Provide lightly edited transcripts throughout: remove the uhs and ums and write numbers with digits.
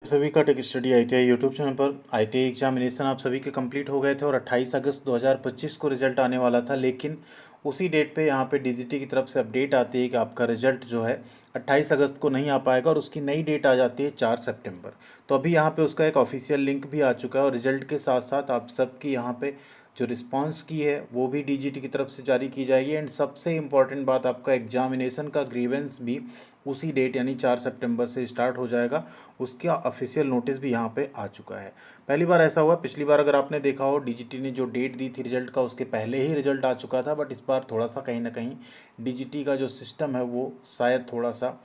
सभी का tech study ITI YouTube channel पर ITI एग्जामिनेशन आप सभी के कंप्लीट हो गए थे और 28 अगस्त 2025 को रिजल्ट आने वाला था। लेकिन उसी डेट पे यहाँ पे DGT की तरफ से अपडेट आती है कि आपका रिजल्ट जो है 28 अगस्त को नहीं आ पाएगा और उसकी नई डेट आ जाती है 4 सितंबर। तो अभी यहाँ पे उसका एक ऑफिशियल लिंक भी आ चुका है और रिजल्ट के साथ साथ आप सबकी यहाँ पे जो रिस्पांस की है वो भी DGT की तरफ से जारी की जाएगी। एंड सबसे इम्पॉर्टेंट बात, आपका एग्जामिनेशन का ग्रीवेंस भी उसी डेट यानी 4 सितंबर से स्टार्ट हो जाएगा। उसका ऑफिशियल नोटिस भी यहाँ पे आ चुका है। पहली बार ऐसा हुआ, पिछली बार अगर आपने देखा हो DGT ने जो डेट दी थी रिजल्ट का उसके पहले ही रिजल्ट आ चुका था। बट इस बार थोड़ा सा कहीं ना कहीं DGT का जो सिस्टम है वो शायद थोड़ा सा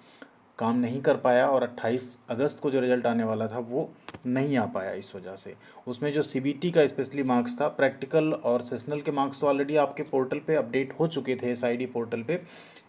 काम नहीं कर पाया और 28 अगस्त को जो रिजल्ट आने वाला था वो नहीं आ पाया। इस वजह से उसमें जो CBT का स्पेशली मार्क्स था, प्रैक्टिकल और सेशनल के मार्क्स तो ऑलरेडी आपके पोर्टल पे अपडेट हो चुके थे SID पोर्टल पे।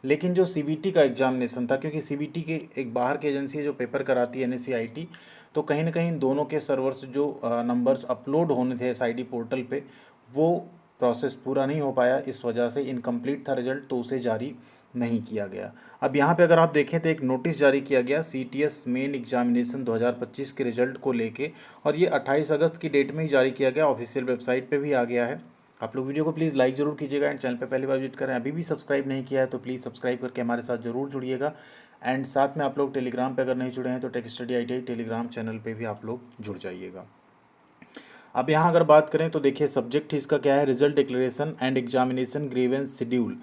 लेकिन जो CBT का एग्जामिनेशन था, क्योंकि CBT की एक बाहर की एजेंसी है जो पेपर कराती है NSE-IT, तो कहीं ना कहीं दोनों के सर्वर से जो नंबर्स अपलोड होने थे SID पोर्टल पे वो प्रोसेस पूरा नहीं हो पाया। इस वजह से इनकम्प्लीट था रिजल्ट, तो उसे जारी नहीं किया गया। अब यहाँ पे अगर आप देखें तो एक नोटिस जारी किया गया CTS मेन एग्जामिनेशन 2025 के रिजल्ट को लेके, और ये 28 अगस्त की डेट में ही जारी किया गया, ऑफिशियल वेबसाइट पे भी आ गया है। आप लोग वीडियो को प्लीज़ लाइक जरूर कीजिएगा एंड चैनल पे पहली बार विजिट करें, अभी भी सब्सक्राइब नहीं किया है तो प्लीज़ सब्सक्राइब करके हमारे साथ जरूर जुड़िएगा। एंड साथ में आप लोग टेलीग्राम पे अगर नहीं जुड़े हैं तो tech study ITI Telegram channel पे भी आप लोग जुड़ जाइएगा। अब यहाँ अगर बात करें तो देखिए सब्जेक्ट इसका क्या है, result declaration and examination grievance schedule.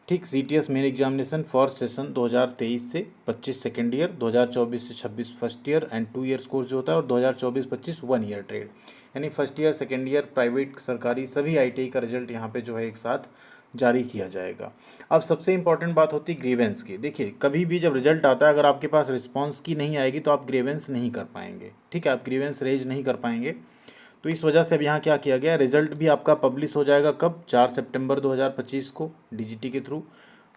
ठीक, CTS main examination for session 2023 से 25 सेकेंड ईयर, 2024 से 26 first year and 2 years course जो होता है, और 2024-25 1 ईयर ट्रेड, यानी first year second year private सरकारी सभी ITI का रिजल्ट यहाँ पे जो है एक साथ जारी किया जाएगा। अब सबसे इंपॉर्टेंट बात होती है ग्रीवेंस की। देखिए कभी भी जब रिजल्ट आता है अगर आपके पास रिस्पॉन्स की नहीं आएगी तो आप ग्रीवेंस नहीं कर पाएंगे। ठीक है, आप ग्रीवेंस रेज नहीं कर पाएंगे। तो इस वजह से अब यहाँ क्या किया गया, रिजल्ट भी आपका पब्लिश हो जाएगा कब, 4 सितंबर 2025 को DGT के through.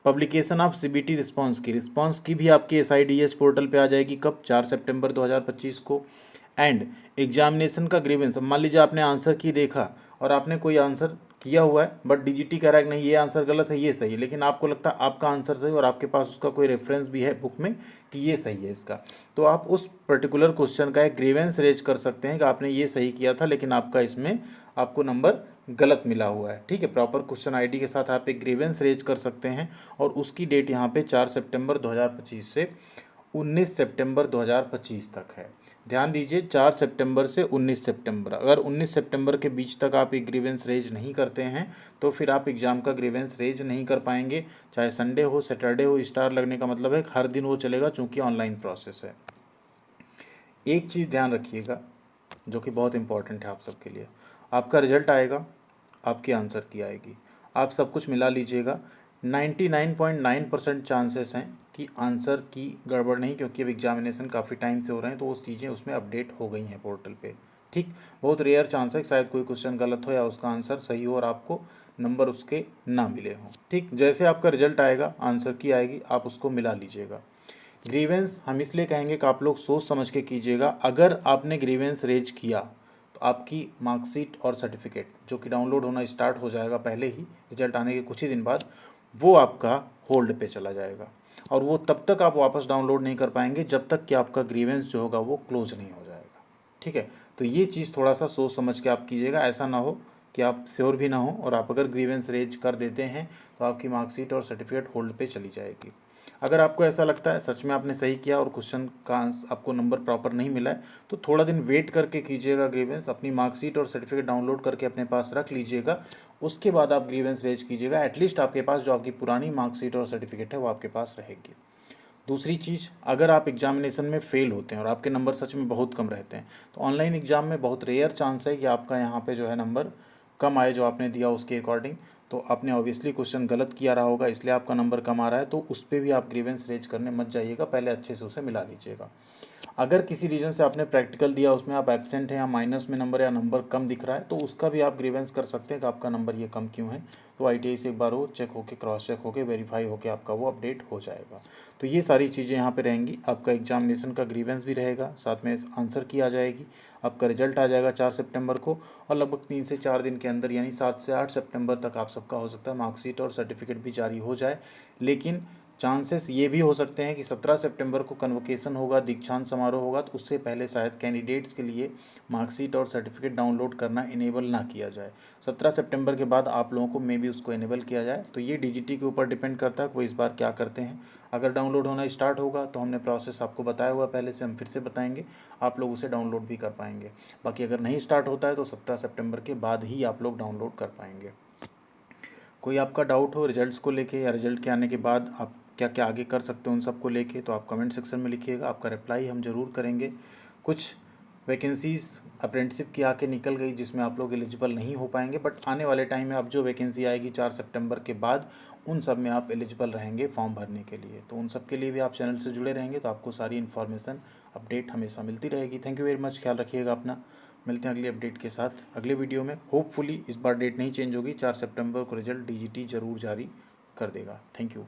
Publication of CBT response की भी आपकी SIDS पोर्टल पे आ जाएगी कब, 4 सितंबर 2025 को। एंड एग्जामिनेशन का ग्रीवेंस, मान लीजिए आपने आंसर की देखा और आपने कोई आंसर किया हुआ है बट DGT कह रहा है कि नहीं ये आंसर गलत है ये सही है, लेकिन आपको लगता है आपका आंसर सही और आपके पास उसका कोई रेफरेंस भी है बुक में कि ये सही है इसका, तो आप उस पर्टिकुलर क्वेश्चन का एक ग्रीवेंस रेज कर सकते हैं कि आपने ये सही किया था लेकिन आपका इसमें आपको नंबर गलत मिला हुआ है। ठीक है, प्रॉपर क्वेश्चन ID के साथ आप एक ग्रीवेंस रेज कर सकते हैं और उसकी डेट यहाँ पे 4 सितंबर 2025 से 19 सितंबर 2025 तक है। ध्यान दीजिए 4 सितंबर से 19 सितंबर, अगर 19 सितंबर के बीच तक आप एक ग्रीवेंस रेज नहीं करते हैं तो फिर आप एग्ज़ाम का ग्रीवेंस रेज नहीं कर पाएंगे। चाहे संडे हो सैटरडे हो, स्टार लगने का मतलब है हर दिन वो चलेगा चूँकि ऑनलाइन प्रोसेस है। एक चीज़ ध्यान रखिएगा जो कि बहुत इंपॉर्टेंट है आप सबके लिए, आपका रिजल्ट आएगा, आपकी आंसर की आएगी, आप सब कुछ मिला लीजिएगा। 99.9% चांसेस हैं कि आंसर की गड़बड़ नहीं, क्योंकि अब एग्जामिनेशन काफ़ी टाइम से हो रहे हैं तो वो चीज़ें उसमें अपडेट हो गई हैं पोर्टल पे। ठीक, बहुत रेयर चांस है कि शायद कोई क्वेश्चन गलत हो या उसका आंसर सही हो और आपको नंबर उसके ना मिले हों। ठीक, जैसे आपका रिजल्ट आएगा आंसर की आएगी, आप उसको मिला लीजिएगा। ग्रीवेंस हम इसलिए कहेंगे कि आप लोग सोच समझ के कीजिएगा। अगर आपने ग्रीवेंस रेज किया तो आपकी मार्कशीट और सर्टिफिकेट जो कि डाउनलोड होना स्टार्ट हो जाएगा पहले ही रिजल्ट आने के कुछ ही दिन बाद, वो आपका होल्ड पे चला जाएगा और वो तब तक आप वापस डाउनलोड नहीं कर पाएंगे जब तक कि आपका ग्रीवेंस जो होगा वो क्लोज नहीं हो जाएगा। ठीक है, तो ये चीज़ थोड़ा सा सोच समझ के आप कीजिएगा, ऐसा ना हो कि आप श्योर भी ना हो और आप अगर ग्रीवेंस रेज कर देते हैं तो आपकी मार्कशीट और सर्टिफिकेट होल्ड पे चली जाएगी। अगर आपको ऐसा लगता है सच में आपने सही किया और क्वेश्चन का आपको नंबर प्रॉपर नहीं मिला है तो थोड़ा दिन वेट करके कीजिएगा ग्रीवेंस, अपनी मार्कशीट और सर्टिफिकेट डाउनलोड करके अपने पास रख लीजिएगा, उसके बाद आप ग्रीवेंस रेज कीजिएगा। एटलीस्ट आपके पास जो आपकी पुरानी मार्कशीट और सर्टिफिकेट है वो आपके पास रहेगी। दूसरी चीज़, अगर आप एग्जामिनेशन में फेल होते हैं और आपके नंबर सच में बहुत कम रहते हैं तो ऑनलाइन एग्ज़ाम में बहुत रेयर चांस है कि आपका यहाँ पे जो है नंबर कम आए जो आपने दिया उसके अकॉर्डिंग। तो आपने ऑब्वियसली क्वेश्चन गलत किया रहा होगा इसलिए आपका नंबर कम आ रहा है, तो उस पर भी आप ग्रीवेंस रेज करने मत जाइएगा, पहले अच्छे से उसे मिला लीजिएगा। अगर किसी रीज़न से आपने प्रैक्टिकल दिया उसमें आप एब्सेंट हैं या माइनस में नंबर या नंबर कम दिख रहा है तो उसका भी आप ग्रीवेंस कर सकते हैं कि आपका नंबर ये कम क्यों है। तो ITI से एक बार वो चेक होके क्रॉस चेक होके वेरीफाई होके आपका वो अपडेट हो जाएगा। तो ये सारी चीज़ें यहाँ पे रहेंगी, आपका एग्जामिनेशन का ग्रीवेंस भी रहेगा, साथ में आंसर की आ जाएगी, आपका रिजल्ट आ जाएगा 4 सितंबर को और लगभग 3 से 4 दिन के अंदर यानी 7 से 8 सितंबर तक आप सबका हो सकता है मार्कशीट और सर्टिफिकेट भी जारी हो जाए। लेकिन चांसेस ये भी हो सकते हैं कि 17 सितंबर को कन्वोकेशन होगा, दीक्षांत समारोह होगा, तो उससे पहले शायद कैंडिडेट्स के लिए मार्कशीट और सर्टिफिकेट डाउनलोड करना इनेबल ना किया जाए। 17 सितंबर के बाद आप लोगों को मे बी उसको इनेबल किया जाए। तो ये डीजीटी के ऊपर डिपेंड करता है कि वो इस बार क्या करते हैं। अगर डाउनलोड होना स्टार्ट होगा तो हमने प्रोसेस आपको बताया हुआ पहले से, हम फिर से बताएंगे, आप लोग उसे डाउनलोड भी कर पाएंगे। बाकी अगर नहीं स्टार्ट होता है तो 17 सितंबर के बाद ही आप लोग डाउनलोड कर पाएंगे। कोई आपका डाउट हो रिजल्ट्स को लेके या रिजल्ट के आने के बाद आप क्या क्या आगे कर सकते हो उन सब को लेके, तो आप कमेंट सेक्शन में लिखिएगा, आपका रिप्लाई हम ज़रूर करेंगे। कुछ वैकेंसीज़ अप्रेंटिसिप की आके निकल गई जिसमें आप लोग एलिजिबल नहीं हो पाएंगे, बट आने वाले टाइम में अब जो वैकेंसी आएगी 4 सितंबर के बाद, उन सब में आप एलिजिबल रहेंगे फॉर्म भरने के लिए। तो उन सब के लिए भी आप चैनल से जुड़े रहेंगे तो आपको सारी इन्फॉर्मेशन अपडेट हमेशा मिलती रहेगी। थैंक यू वेरी मच, ख्याल रखिएगा अपना। मिलते हैं अगले अपडेट के साथ अगले वीडियो में। होपफुली इस बार डेट नहीं चेंज होगी, 4 सितंबर को रिजल्ट डीजीटी ज़रूर जारी कर देगा। Thank you.